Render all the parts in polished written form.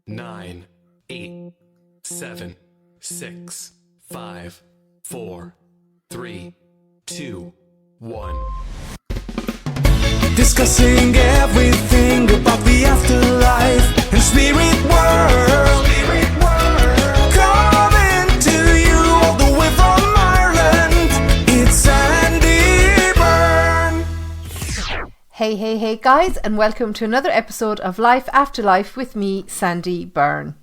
9, 8, 7, 6, 5, 4, 3, 2, 1. Discussing everything about the afterlife and spirit world. Coming to you all the way from Ireland, it's Sandie Byrne. Hey guys, and welcome to another episode of Life After Life with me, Sandie Byrne.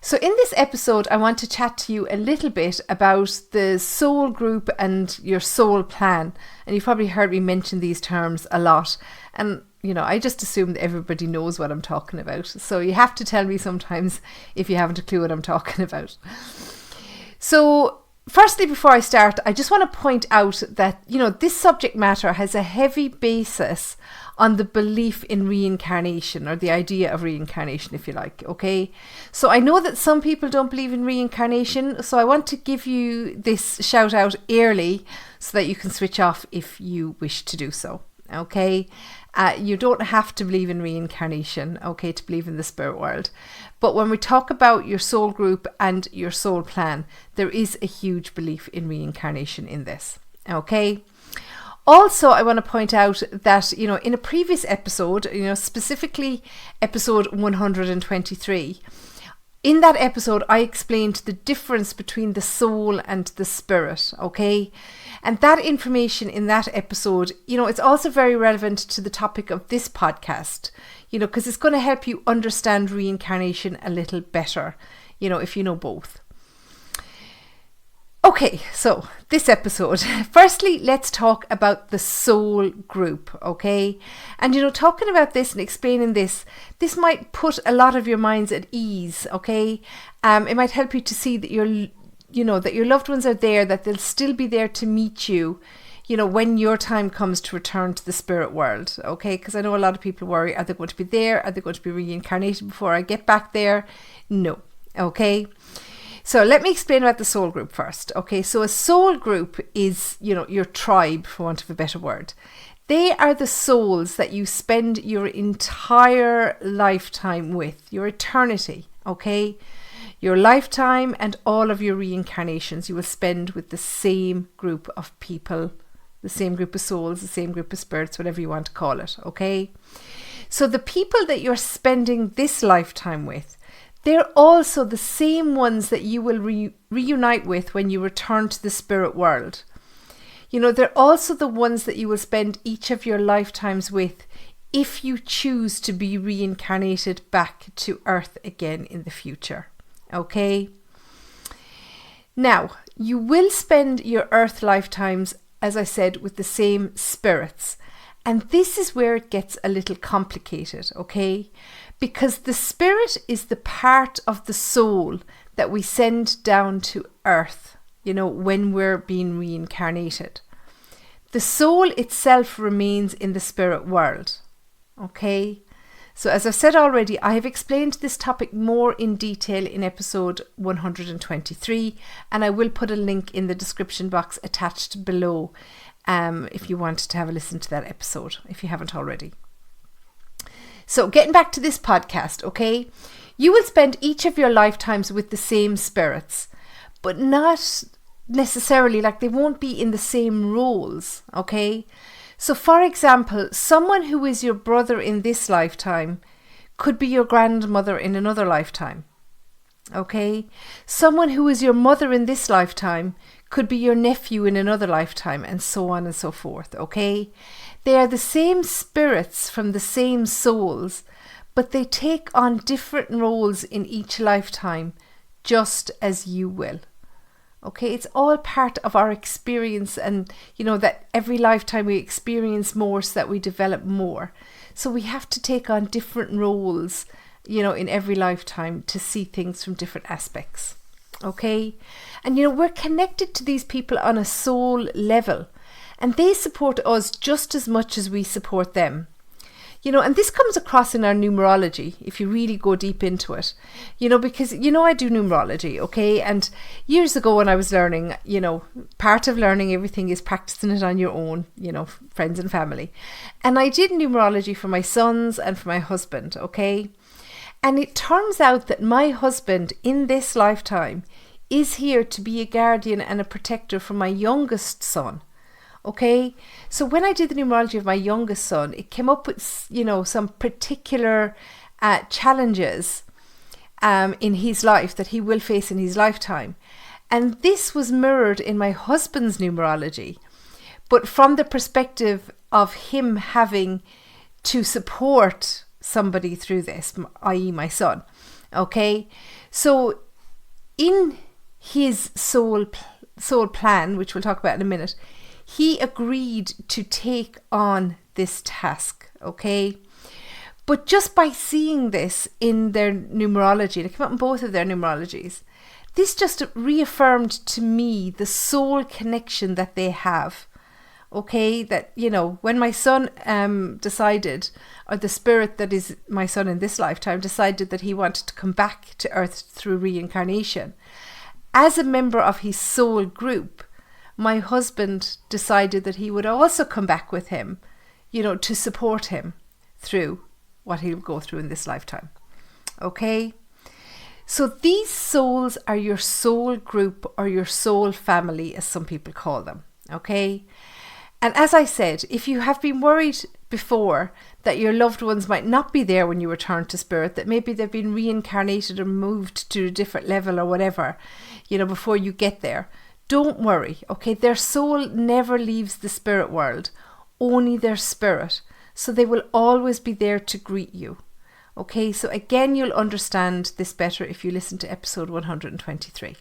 So in this episode, I want to chat to you a little bit about the soul group and your soul plan. And you've probably heard me mention these terms a lot. And, I just assume that everybody knows what I'm talking about. So you have to tell me sometimes if you haven't a clue what I'm talking about. So firstly, before I start, I just want to point out that, this subject matter has a heavy basis on the belief in reincarnation, or the idea of reincarnation, if you like, okay? So I know that some people don't believe in reincarnation, so I want to give you this shout out early so that you can switch off if you wish to do so, okay? You don't have to believe in reincarnation, okay, to believe in the spirit world. But when we talk about your soul group and your soul plan, there is a huge belief in reincarnation in this, okay? Also, I want to point out that, in a previous episode, specifically episode 123, in that episode, I explained the difference between the soul and the spirit, okay? And that information in that episode, it's also very relevant to the topic of this podcast, because it's going to help you understand reincarnation a little better, if you know both. Okay, so this episode, firstly, let's talk about the soul group, okay? And, talking about this and explaining this might put a lot of your minds at ease, okay? It might help you to see that that your loved ones are there, that they'll still be there to meet you, when your time comes to return to the spirit world, okay? Because I know a lot of people worry, are they going to be there? Are they going to be reincarnated before I get back there? No, okay? So let me explain about the soul group first. Okay, so a soul group is, your tribe, for want of a better word. They are the souls that you spend your entire lifetime with, your eternity, okay? Your lifetime and all of your reincarnations you will spend with the same group of people, the same group of souls, the same group of spirits, whatever you want to call it, okay? So the people that you're spending this lifetime with, they're also the same ones that you will reunite with when you return to the spirit world. They're also the ones that you will spend each of your lifetimes with if you choose to be reincarnated back to Earth again in the future. Okay? Now, you will spend your Earth lifetimes, as I said, with the same spirits. And this is where it gets a little complicated, okay? Because the spirit is the part of the soul that we send down to Earth, when we're being reincarnated. The soul itself remains in the spirit world, okay? So as I've said already, I have explained this topic more in detail in episode 123, and I will put a link in the description box attached below if you want to have a listen to that episode, if you haven't already. So getting back to this podcast, okay, you will spend each of your lifetimes with the same spirits, but not necessarily, they won't be in the same roles, okay? So for example, someone who is your brother in this lifetime could be your grandmother in another lifetime, okay? Someone who is your mother in this lifetime could be your nephew in another lifetime, and so on and so forth, okay? They are the same spirits from the same souls, but they take on different roles in each lifetime, just as you will. Okay, it's all part of our experience, and that every lifetime we experience more so that we develop more. So we have to take on different roles, in every lifetime to see things from different aspects. Okay, and we're connected to these people on a soul level, and they support us just as much as we support them. And this comes across in our numerology, if you really go deep into it, because, I do numerology, okay? And years ago when I was learning, part of learning everything is practicing it on your own, friends and family. And I did numerology for my sons and for my husband, okay? And it turns out that my husband in this lifetime is here to be a guardian and a protector for my youngest son. Okay, so when I did the numerology of my youngest son, it came up with, you know, some particular challenges in his life that he will face in his lifetime. And this was mirrored in my husband's numerology, but from the perspective of him having to support somebody through this, i.e. my son. Okay, so in his soul plan, which we'll talk about in a minute, he agreed to take on this task, okay? But just by seeing this in their numerology, and it came up in both of their numerologies, this just reaffirmed to me the soul connection that they have, okay? That, you know, when my son decided, or the spirit that is my son in this lifetime decided that he wanted to come back to Earth through reincarnation, as a member of his soul group, my husband decided that he would also come back with him, you know, to support him through what he'll go through in this lifetime. Okay? So these souls are your soul group or your soul family, as some people call them. Okay? And as I said, if you have been worried before that your loved ones might not be there when you return to spirit, that maybe they've been reincarnated or moved to a different level or whatever, you know, before you get there, don't worry, okay? Their soul never leaves the spirit world, only their spirit. So they will always be there to greet you. Okay, so again, you'll understand this better if you listen to episode 123.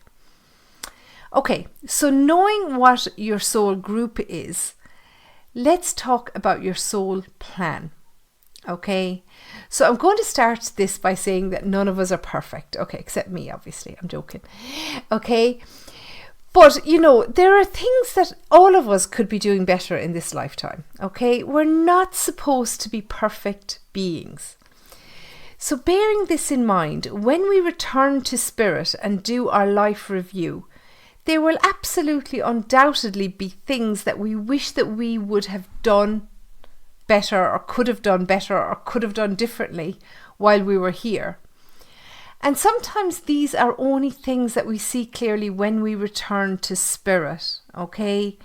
Okay, so knowing what your soul group is, let's talk about your soul plan. Okay, so I'm going to start this by saying that none of us are perfect. Okay, except me, obviously. I'm joking. Okay. But, you know, there are things that all of us could be doing better in this lifetime, okay? We're not supposed to be perfect beings. So bearing this in mind, when we return to spirit and do our life review, there will absolutely, undoubtedly be things that we wish that we would have done better or could have done better or could have done differently while we were here. And sometimes these are only things that we see clearly when we return to spirit, okay?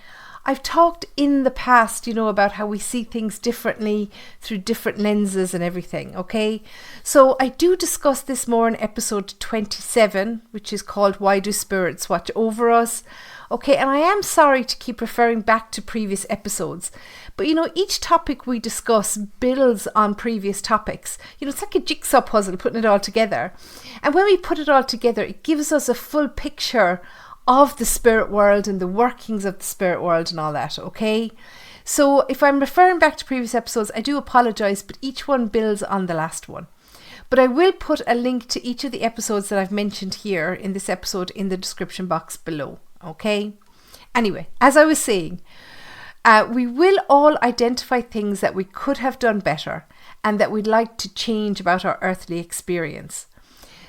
I've talked in the past, you know, about how we see things differently through different lenses and everything, okay? So I do discuss this more in episode 27, which is called Why Do Spirits Watch Over Us? Okay, and I am sorry to keep referring back to previous episodes, but you know, each topic we discuss builds on previous topics. You know, it's like a jigsaw puzzle, putting it all together. And when we put it all together, it gives us a full picture of the spirit world and the workings of the spirit world and all that, okay? So if I'm referring back to previous episodes, I do apologize, but each one builds on the last one. But I will put a link to each of the episodes that I've mentioned here in this episode in the description box below. Okay. Anyway, as I was saying, we will all identify things that we could have done better and that we'd like to change about our earthly experience.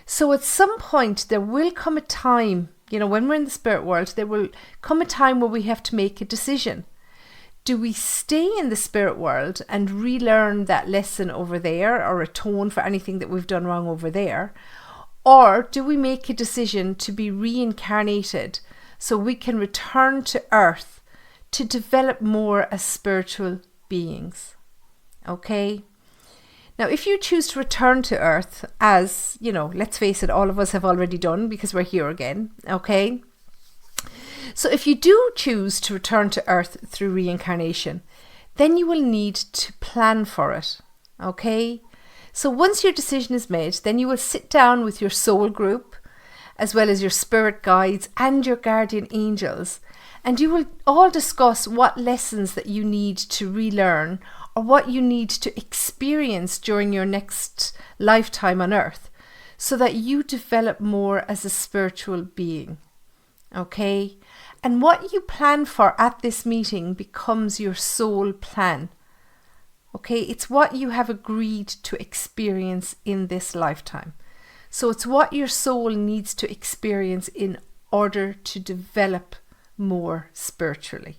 So at some point there will come a time, you know, when we're in the spirit world, there will come a time where we have to make a decision. Do we stay in the spirit world and relearn that lesson over there or atone for anything that we've done wrong over there? Or do we make a decision to be reincarnated so we can return to Earth to develop more as spiritual beings? Okay? Now, if you choose to return to Earth, as, you know, let's face it, all of us have already done because we're here again, okay? So if you do choose to return to Earth through reincarnation, then you will need to plan for it, okay? So once your decision is made, then you will sit down with your soul group, as well as your spirit guides and your guardian angels, and you will all discuss what lessons that you need to relearn or what you need to experience during your next lifetime on Earth so that you develop more as a spiritual being. Okay? And what you plan for at this meeting becomes your soul plan. Okay? It's what you have agreed to experience in this lifetime. So it's what your soul needs to experience in order to develop more spiritually.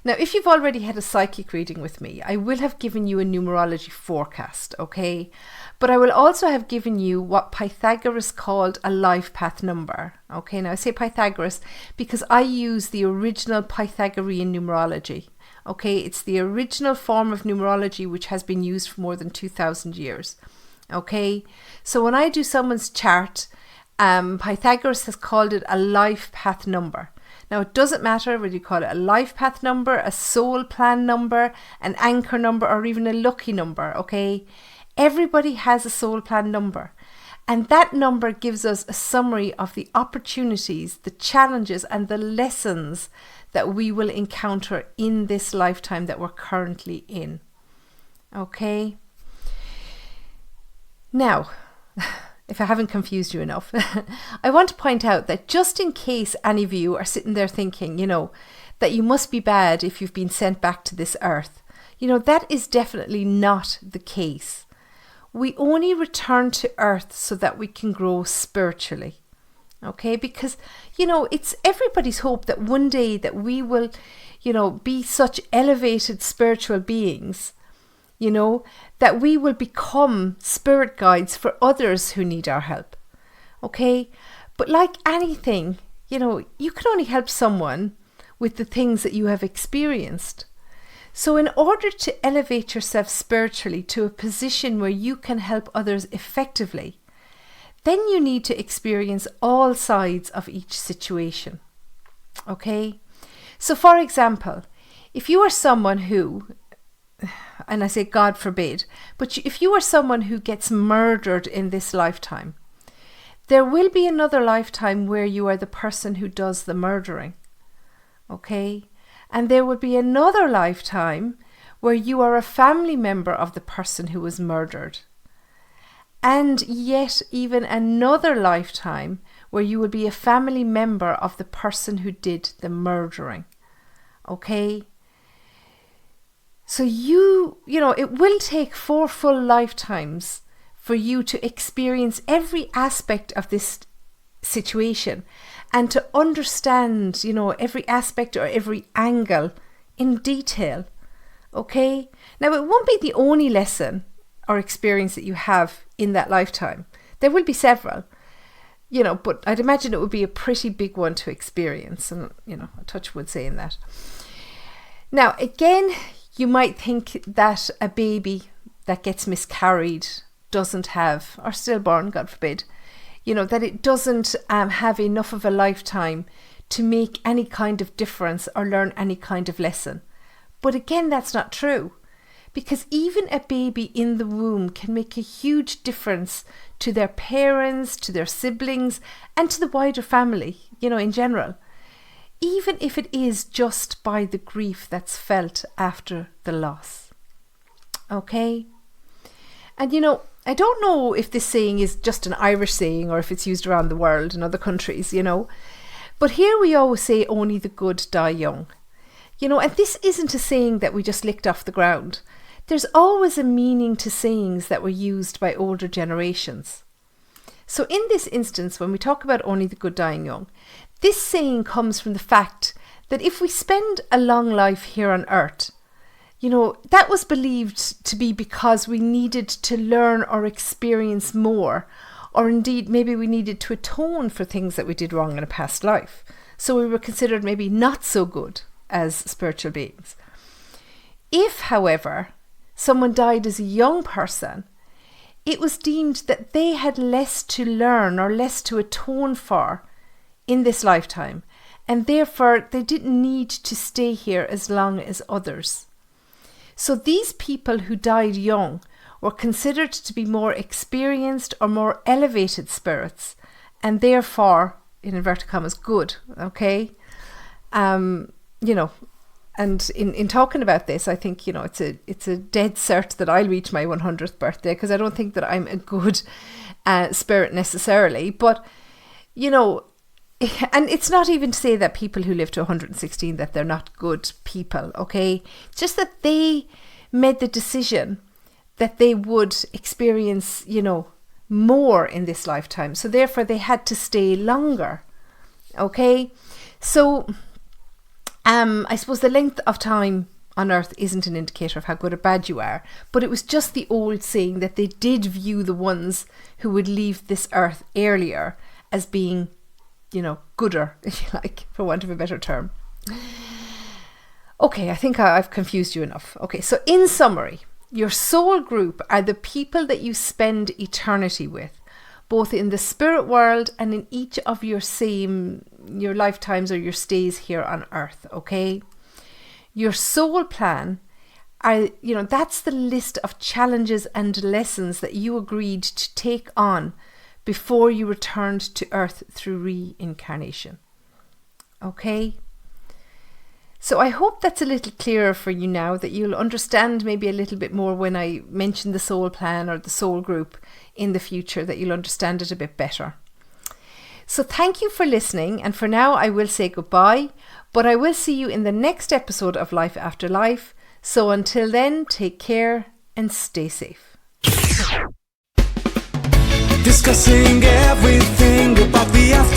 Now, if you've already had a psychic reading with me, I will have given you a numerology forecast, okay? But I will also have given you what Pythagoras called a life path number, okay? Now, I say Pythagoras because I use the original Pythagorean numerology, okay? It's the original form of numerology which has been used for more than 2,000 years, okay? So when I do someone's chart, Pythagoras has called it a life path number. Now, it doesn't matter whether you call it a life path number, a soul plan number, an anchor number, or even a lucky number, okay? Everybody has a soul plan number. And that number gives us a summary of the opportunities, the challenges, and the lessons that we will encounter in this lifetime that we're currently in. Okay? Now, if I haven't confused you enough, I want to point out that just in case any of you are sitting there thinking, that you must be bad if you've been sent back to this earth, that is definitely not the case. We only return to earth so that we can grow spiritually. Okay, because, it's everybody's hope that one day that we will, be such elevated spiritual beings, that we will become spirit guides for others who need our help. Okay, but like anything, you can only help someone with the things that you have experienced. So in order to elevate yourself spiritually to a position where you can help others effectively, then you need to experience all sides of each situation. Okay? So for example, if you are someone who, and I say God forbid, but if you are someone who gets murdered in this lifetime, there will be another lifetime where you are the person who does the murdering. Okay? And there will be another lifetime where you are a family member of the person who was murdered. And yet even another lifetime where you will be a family member of the person who did the murdering. Okay? So it will take 4 full lifetimes for you to experience every aspect of this situation and to understand, every aspect or every angle in detail. Okay? Now, it won't be the only lesson or experience that you have in that lifetime. There will be several, but I'd imagine it would be a pretty big one to experience. And, a touch wood saying that. Now, again, you might think that a baby that gets miscarried doesn't have, or stillborn, God forbid, that it doesn't have enough of a lifetime to make any kind of difference or learn any kind of lesson. But again, that's not true. Because even a baby in the womb can make a huge difference to their parents, to their siblings, and to the wider family, in general. Even if it is just by the grief that's felt after the loss. Okay? And I don't know if this saying is just an Irish saying or if it's used around the world in other countries, But here we always say only the good die young. And this isn't a saying that we just licked off the ground. There's always a meaning to sayings that were used by older generations. So in this instance, when we talk about only the good dying young, this saying comes from the fact that if we spend a long life here on earth, that was believed to be because we needed to learn or experience more, or indeed maybe we needed to atone for things that we did wrong in a past life. So we were considered maybe not so good as spiritual beings. If, however, someone died as a young person, it was deemed that they had less to learn or less to atone for in this lifetime, and therefore they didn't need to stay here as long as others. So these people who died young were considered to be more experienced or more elevated spirits, and therefore, in inverted commas, good, okay? And in talking about this, I think, it's a dead cert that I'll reach my 100th birthday, because I don't think that I'm a good spirit necessarily. But, and it's not even to say that people who live to 116, that they're not good people, okay? It's just that they made the decision that they would experience, more in this lifetime. So therefore they had to stay longer, okay? So I suppose the length of time on earth isn't an indicator of how good or bad you are, but it was just the old saying that they did view the ones who would leave this earth earlier as being, gooder, if you like, for want of a better term. Okay, I think I've confused you enough. Okay, so in summary, your soul group are the people that you spend eternity with, both in the spirit world and in each of your lifetimes or your stays here on earth, okay? Your soul plan that's the list of challenges and lessons that you agreed to take on before you returned to earth through reincarnation. Okay? So I hope that's a little clearer for you now, that you'll understand maybe a little bit more when I mention the soul plan or the soul group in the future, that you'll understand it a bit better. So thank you for listening, and for now I will say goodbye, but I will see you in the next episode of Life After Life. So until then, take care and stay safe. Discussing everything about the afterlife.